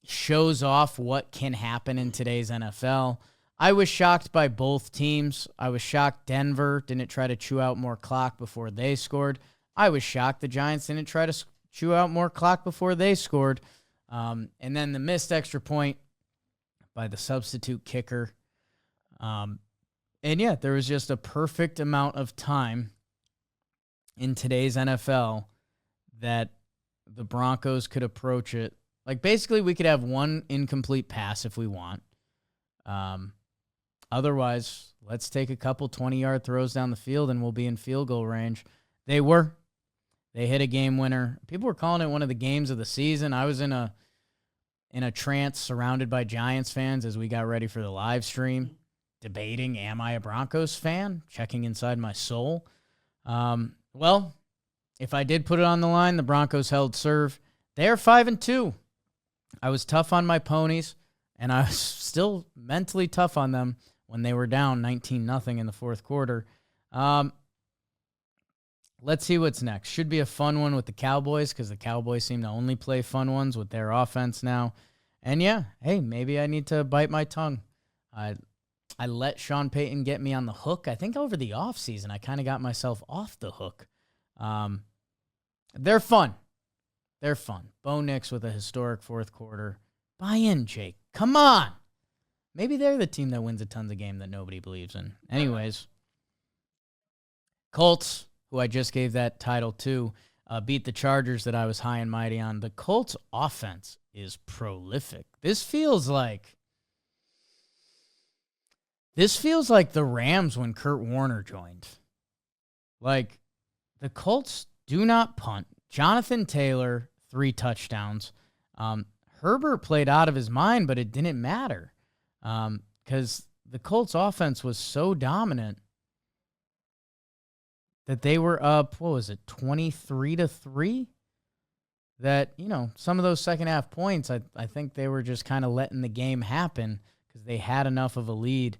shows off what can happen in today's NFL. I was shocked by both teams. I was shocked Denver didn't try to chew out more clock before they scored. I was shocked the Giants didn't try to chew out more clock before they scored. And then the missed extra point by the substitute kicker. And yeah, there was just a perfect amount of time in today's NFL that the Broncos could approach it. Like, basically, we could have one incomplete pass if we want. Otherwise, let's take a couple 20-yard throws down the field and we'll be in field goal range. They hit a game winner. People were calling it one of the games of the season. I was in a trance surrounded by Giants fans as we got ready for the live stream, debating, am I a Broncos fan? Checking inside my soul. Well, if I did put it on the line, the Broncos held serve. They're 5-2. I was tough on my ponies, and I was still mentally tough on them when they were down 19-0 in the fourth quarter. Let's see what's next. Should be a fun one with the Cowboys because the Cowboys seem to only play fun ones with their offense now. And yeah, hey, maybe I need to bite my tongue. I let Sean Payton get me on the hook. I think over the offseason, I kind of got myself off the hook. They're fun. They're fun. Bo Nix with a historic fourth quarter. Buy in, Jake. Come on. Maybe they're the team that wins a tons of game that nobody believes in. Anyways, Colts, who I just gave that title to, beat the Chargers that I was high and mighty on. The Colts offense is prolific. This feels like the Rams when Kurt Warner joined. Like, the Colts do not punt. Jonathan Taylor, 3 touchdowns. Herbert played out of his mind, but it didn't matter because the Colts offense was so dominant that they were up, 23-3? that, some of those second half points, I think they were just kind of letting the game happen because they had enough of a lead.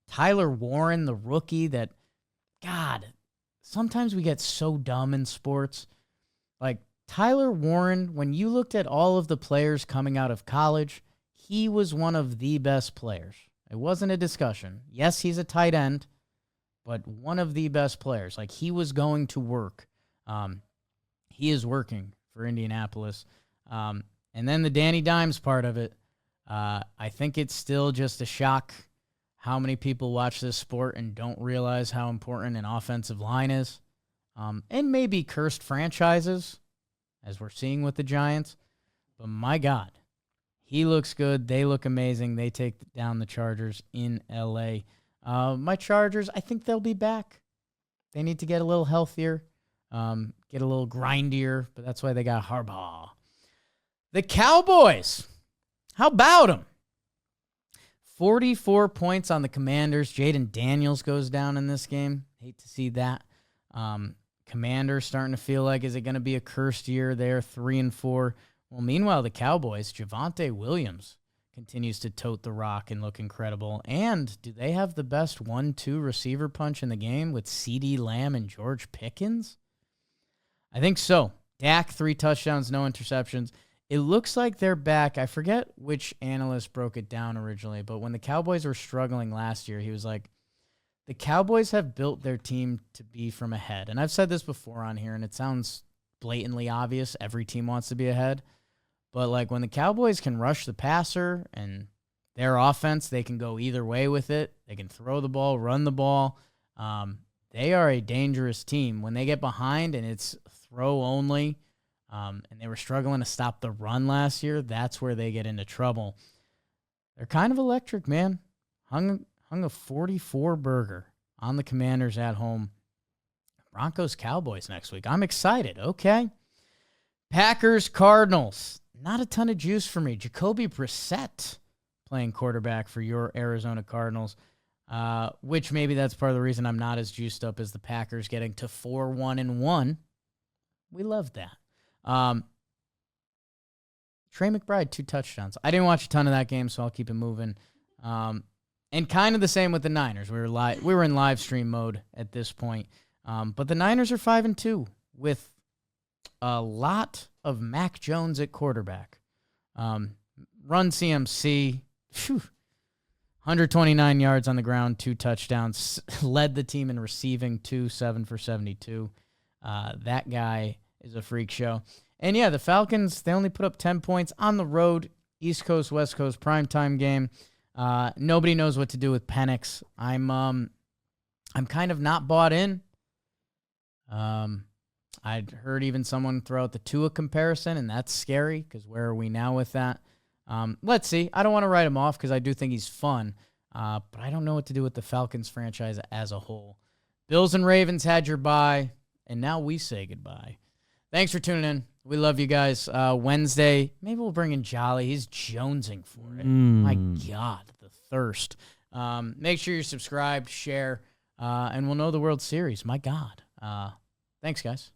Tyler Warren, the rookie that, God, sometimes we get so dumb in sports. Like Tyler Warren, when you looked at all of the players coming out of college, he was one of the best players. It wasn't a discussion. Yes, he's a tight end, but one of the best players. Like he was going to work. He is working for Indianapolis. And then the Danny Dimes part of it, I think it's still just a shock how many people watch this sport and don't realize how important an offensive line is. And maybe cursed franchises, as we're seeing with the Giants. But my God, he looks good. They look amazing. They take down the Chargers in L.A. My Chargers, I think they'll be back. They need to get a little healthier, get a little grindier, but that's why they got Harbaugh. The Cowboys, how about them? 44 points on the Commanders. Jaden Daniels goes down in this game. Hate to see that. Commanders starting to feel like, is it going to be a cursed year there, 3-4? Well, meanwhile, the Cowboys, Javonte Williams continues to tote the rock and look incredible. And do they have the best 1-2 receiver punch in the game with CeeDee Lamb and George Pickens? I think so. Dak, 3 touchdowns, no interceptions. It looks like they're back. I forget which analyst broke it down originally, but when the Cowboys were struggling last year, he was like, the Cowboys have built their team to be from ahead. And I've said this before on here, and it sounds blatantly obvious. Every team wants to be ahead. But like when the Cowboys can rush the passer and their offense, they can go either way with it. They can throw the ball, run the ball. They are a dangerous team. When they get behind and it's throw only, and they were struggling to stop the run last year, that's where they get into trouble. They're kind of electric, man. Hung a 44 burger on the Commanders at home. Broncos Cowboys next week. I'm excited. Okay. Packers Cardinals. Not a ton of juice for me. Jacoby Brissett playing quarterback for your Arizona Cardinals, which maybe that's part of the reason I'm not as juiced up as the Packers getting to 4-1-1. We love that. Trey McBride, 2 touchdowns. I didn't watch a ton of that game, so I'll keep it moving. And kind of the same with the Niners. We were in live stream mode at this point. But the Niners are 5-2 with a lot of Mac Jones at quarterback. Run CMC, 129 yards on the ground, 2 touchdowns. Led the team in receiving, 7 for 72. That guy is a freak show. And yeah, the Falcons, they only put up 10 points on the road, East Coast, West Coast, primetime game. Nobody knows what to do with Penix. I'm kind of not bought in. I'd heard even someone throw out the Tua comparison, and that's scary because where are we now with that? Let's see. I don't want to write him off because I do think he's fun, but I don't know what to do with the Falcons franchise as a whole. Bills and Ravens had your bye, and now we say goodbye. Thanks for tuning in. We love you guys. Wednesday, maybe we'll bring in Jolly. He's jonesing for it. My God, the thirst. Make sure you're subscribed, share, and we'll know the World Series. My God. Thanks, guys.